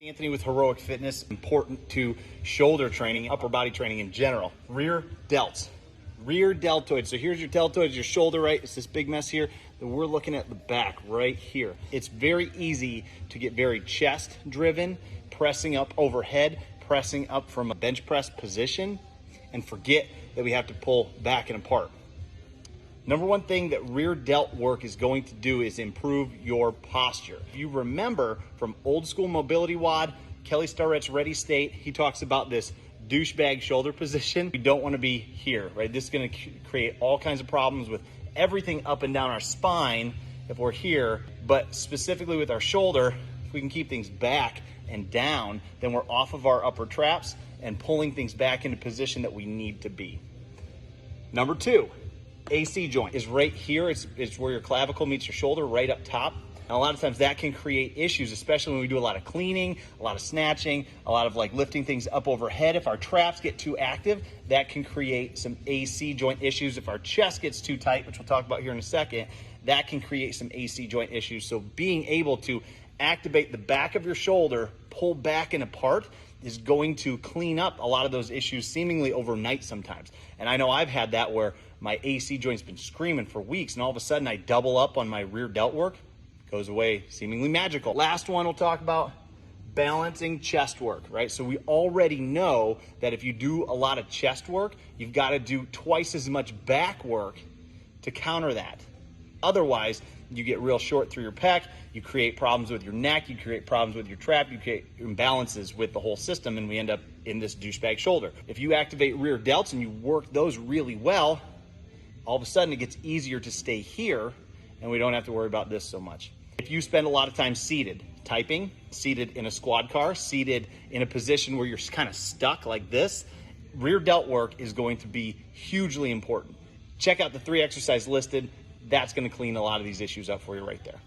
Anthony with Heroic Fitness, important to shoulder training, upper body training in general. Rear delts, rear deltoid. So here's your deltoid, your shoulder, right? It's this big mess here. Then we're looking at the back right here. It's very easy to get very chest driven, pressing up overhead, pressing up from a bench press position, and forget that we have to pull back and apart. Number one thing that rear delt work is going to do is improve your posture. If you remember from old school mobility WOD, Kelly Starrett's Ready State, he talks about this douchebag shoulder position. We don't want to be here, right? This is going to create all kinds of problems with everything up and down our spine if we're here, but specifically with our shoulder, if we can keep things back and down, then we're off of our upper traps and pulling things back into position that we need to be. Number two, AC joint is right here. It's where your clavicle meets your shoulder, right up top. And a lot of times that can create issues, especially when we do a lot of cleaning, a lot of snatching, a lot of like lifting things up overhead. If our traps get too active, that can create some AC joint issues. If our chest gets too tight, which we'll talk about here in a second, that can create some AC joint issues. So being able to activate the back of your shoulder, pull back and apart, is going to clean up a lot of those issues seemingly overnight sometimes. And I know I've had that where my AC joint's been screaming for weeks, and all of a sudden I double up on my rear delt work, goes away seemingly magical. Last one we'll talk about, balancing chest work, right? So we already know that if you do a lot of chest work, you've got to do twice as much back work to counter that. Otherwise, you get real short through your pec, you create problems with your neck, you create problems with your trap, you create imbalances with the whole system, and we end up in this douchebag shoulder. If you activate rear delts and you work those really well, all of a sudden it gets easier to stay here, and we don't have to worry about this so much. If you spend a lot of time seated, typing, seated in a squad car, seated in a position where you're kind of stuck like this, rear delt work is going to be hugely important. Check out the 3 exercises listed. That's going to clean a lot of these issues up for you right there.